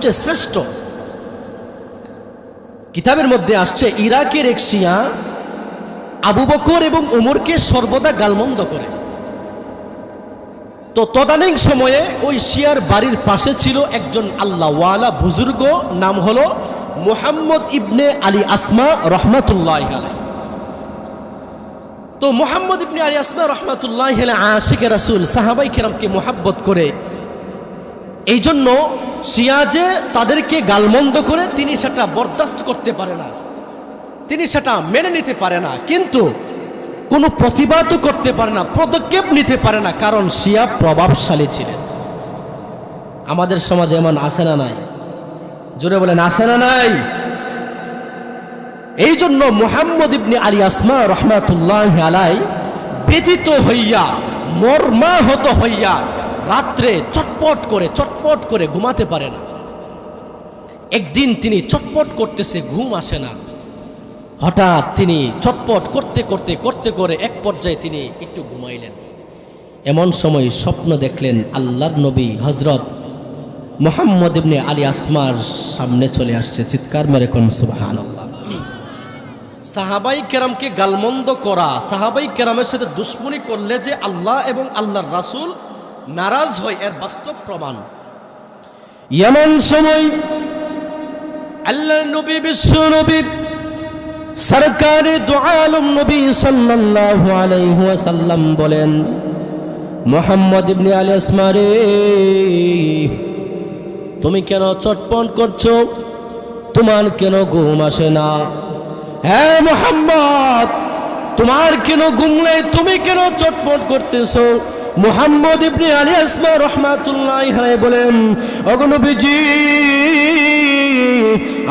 সবচেয়ে শ্রেষ্ঠ। কিতাবের মধ্যে আসছে ইরাকের এক শিয়া আবু বকর এবং ওমরকে সর্বদা গালমন্দ করে। তো তদানীং সময়ে ওই শিয়ার বাড়ির পাশে ছিল একজন আল্লাহওয়ালা বুজুর্গ, নাম হলো মুহাম্মদ ইবনে আলী আসমা রহমাতুল্লাহি আলাইহি। তো মুহাম্মদ ইবনে আলী আসমা রহমাতুল্লাহি আলাইহি আশিকে রাসূল, সাহাবায়ে কেরামকে মুহাব্বত করে, এই জন্য শিয়া যে তাদেরকে গালমন্দ করে তিনি সেটা বরদাস্ত করতে পারে না, তিনি সেটা মেনে নিতে পারে না, কিন্তু কোনো প্রতিবাদও করতে পারে না, পদক্ষেপ নিতে পারে না, কারণ শিয়া প্রভাবশালী ছিলেন। আমাদের সমাজে এমন আছে না নাই? জোরে বলেন, আছে না নাই? এই জন্য মুহাম্মদ ইবনে আলী আসমা রহমাতুল্লাহি আলাইহি ব্যথিত হইয়া, মর্মাহত হইয়া রাত্রে চটপট করে ঘুমাতে পারে না। একদিন তিনি চটপট করতেছে, ঘুম আসে না। হঠাৎ তিনি চটপট করতে করে এক পর্যায়ে তিনি একটু ঘুমাইলেন। এমন সময় স্বপ্ন দেখলেন আল্লাহর নবী হযরত মুহাম্মদ ইবনে আলী আসমার সামনে চলে আসছে। চিৎকার মেরে কোন সুবহানাল্লাহ। সাহাবাই কেরামকে গালমন্দ করা, সাহাবাই কেরামের সাথে দুশ্মনী করলে যে আল্লাহ এবং আল্লাহর রাসূল নারাজ হয়, এর বাস্তব প্রমাণ। এমন সময় আল্লাহর নবী, বিশ্ব নবী, সরকারে দু আলম নবী সাল্লাল্লাহু আলাইহি ওয়াসাল্লাম বলেন, মুহাম্মদ ইবনে আলী আসমা রে, তুমি কেন চটপট করছো? তোমার কেন ঘুম আসে না? হ্যাঁ মুহাম্মদ, তোমার কেন ঘুম নেই? তুমি কেন চটপট করতেছো? মুহাম্মদ ইবনে আলী আসমা রহমাতুল্লাহি আলাইহি বলেন, ওগো নবীজি,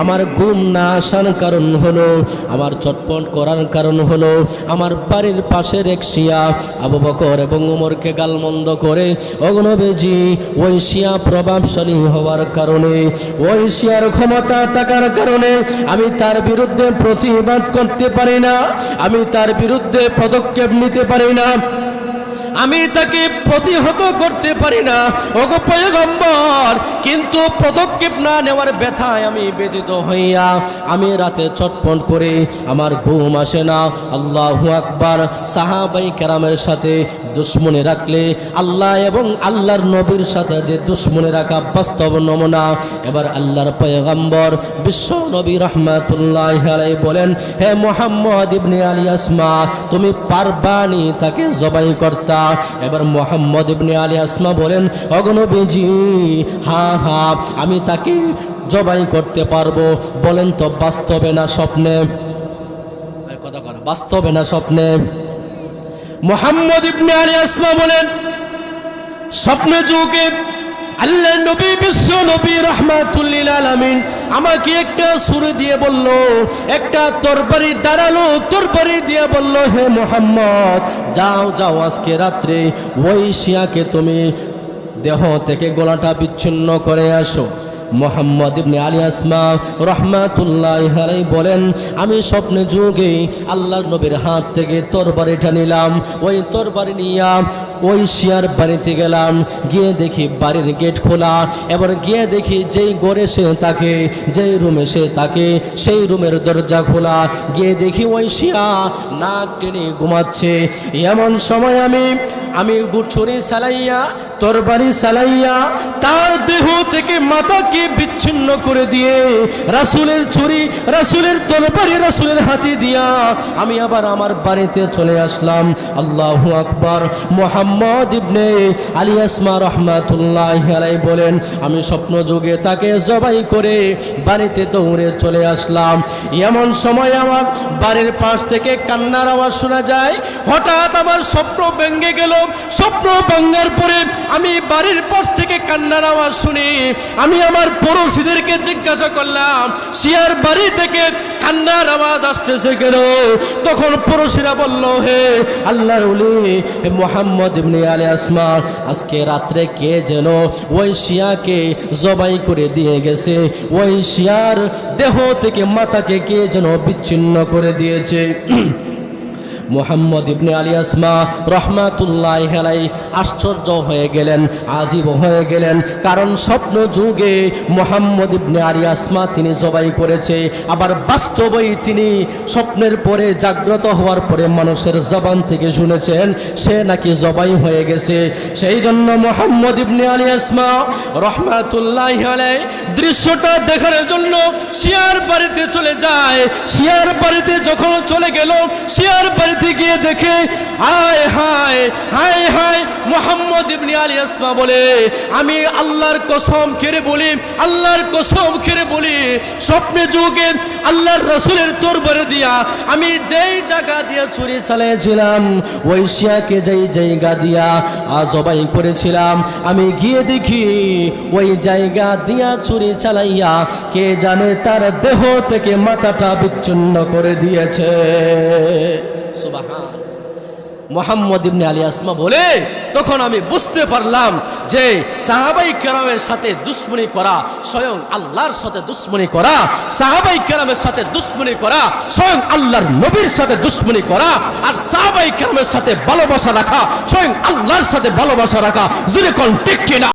আমার ঘুম না আসার কারণ হলো, আমার চটপট করার কারণ হলো, আমার বাড়ির পাশের এক শিয়া আবু বকর এবং ওমরকে গালমন্দ করে। ওগো নবীজি, ওই শিয়া প্রভাবশালী হওয়ার কারণে, ওই শিয়ার ক্ষমতা থাকার কারণে আমি তার বিরুদ্ধে প্রতিবাদ করতে পারি না, আমি তার বিরুদ্ধে পদক্ষেপ নিতে পারি না, আমি তাকে প্রতিহত করতে পারি না ওগো পয়গম্বর। কিন্তু পদক্ষেপ না নেওয়ার ব্যথায় আমি ব্যথিত হইয়া আমি রাতে চটপট করে, আমার ঘুম আসে না। আল্লাহু আকবার। সাহাবাই কেরামের সাথে দুশ্মনী রাখলে আল্লাহ এবং আল্লাহর নবীর সাথে যে দুশ্মনী রাখা বাস্তব নমুনা। এবার আল্লাহর পয়গম্বর বিশ্ব নবী রাহমাতুল্লাহি আলাইহি বলেন, হে মুহাম্মদ ইবনে আলী আসমা, তুমি পারবানি তাকে জবাই করতা? এবার মুহাম্মদ ইবনে আলী আসমা বলেন, ওগো নবীজি, হ্যাঁ আমি তাকে জবাই করতে পারবো। বলেন তো বাস্তবে না স্বপ্নে? কথা কর, বাস্তবে না স্বপ্নে? মুহাম্মদ ইবনে আলী আসমা বলেন, স্বপ্নে যুগে আল্লাহ নবী, বিশ্ব নবী রাহমাতুল লিল আলামিন আমাকে একটা ছুরি দিয়ে বলল, একটা তরবারি দাঁড়ালো, তরবারি দিয়ে বলল, হে মুহাম্মদ, যাও আজকে রাত্রে ওই শিয়াকে তুমি দেহ থেকে গলাটা বিচ্ছিন্ন করে আসো। মুহাম্মদ ইবনে আলী আসমা রহমাতুল্লাহি আলাইহি বলেন, আমি স্বপ্নে যুগে আল্লাহর নবীর হাত থেকে তরবারিটা নিলাম, ওই তরবারি নিয়া ওই শিয়ার বাড়িতে গেলাম, গিয়ে দেখি বাড়ির গেট খোলা। এবার গিয়ে দেখি যেই ঘরে সে থাকে, যেই রুমে সে থাকে, সেই রুমের দরজা খোলা। গিয়ে দেখি ওই শিয়া নাক টেনে ঘুমাচ্ছে। এমন সময় আমি ছুরি চালাইয়া, তরবারি চালাইয়া তার দেহ থেকে মাথাকে বিচ্ছিন্ন করে দিয়ে রাসূলের ছুরি, রাসূলের তরবারি রাসূলের হাতে দিয়া আমি আবার আমার বাড়িতে চলে আসলাম। আল্লাহু আকবার। মুহাম্মদ ইবনে আলী আসমা রহমাতুল্লাহি আলাইহি বলেন, আমি স্বপ্ন যুগে তাকে জবাই করে বাড়িতে দৌড়ে চলে আসলাম। এমন সময় আমার বাড়ির পাশ থেকে কান্নার আওয়াজ শোনা যায়। হঠাৎ আমার স্বপ্ন ভেঙে গেল। স্বপ্ন ভাঙার পরে আমি বাড়ির পাশ থেকে কান্নার আওয়াজ শুনি। আমি আমার পড়োশীদেরকে জিজ্ঞাসা করলাম, শিয়ার বাড়ি থেকে কান্নার আওয়াজ আসতেছে কেন? তখন পড়োশীরা বলল, হে আল্লাহর ওলি, হে মুহাম্মদ ইবনে আলী আসমা, আজকে রাত্রে কে যেন ওই শিয়াকে জবাই করে দিয়ে গেছে, ওই শিয়ার দেহ থেকে মাথাকে কে যেন বিচ্ছিন্ন করে দিয়েছে। মুহাম্মদ ইবনে আলী আসমা রহমাতুল্লাহি আলাইহি আশ্চর্য হয়ে গেলেন, আজীব হয়ে গেলেন। কারণ স্বপ্ন যুগে মুহাম্মদ ইবনে আলী আসমা তিনি জবাই করেছে, আবার বাস্তবেই তিনি স্বপ্নের পরে জাগ্রত হওয়ার পরে মানুষের জবান থেকে শুনেছেন সে নাকি জবাই হয়ে গেছে। সেই জন্য মুহাম্মদ ইবনে আলী আসমা রহমাতুল্লাহি আলাইহি দৃশ্যটা দেখার জন্য শিয়ার বাড়িতে চলে যায়। শিয়ার বাড়িতে যখন চলে গেল, শিয়ার বাড়িতে গিয়ে দেখে হায় হায় হায় হায়, মুহাম্মদ ইবনে আলী আসমা বলে আমি আল্লাহর কসম খেয়ে বলি, আল্লাহর কসম খেয়ে বলি, স্বপ্নে যুগে আল্লাহর রাসূলের দরবারে দিয়া আমি যেই জায়গা দিয়ে ছুরি চালিয়েছিলাম, ওই শিয়াকে যেই জায়গা দিয়া জবাই করেছিলাম, আমি গিয়ে দেখি ওই জায়গা দিয়া ছুরি চালাইয়া কে জানে তার দেহ থেকে মাথাটা বিচ্ছিন্ন করে দিয়েছে। সুবহান। মুহাম্মদ ইবনে আলী আসমা বলে তখন আমি বুঝতে পারলাম যে সাহাবাই কেরামের সাথে দুশ্মনী করা স্বয়ং আল্লাহর সাথে দুশ্মনী করা, সাহাবাই কেরামের সাথে দুশ্মনী করা স্বয়ং আল্লাহর নবীর সাথে দুশ্মনী করা, আর সাহাবাই কেরামের সাথে ভালোবাসা রাখা স্বয়ং আল্লাহর সাথে ভালোবাসা রাখা। জোরে কোন ঠিক কিনা?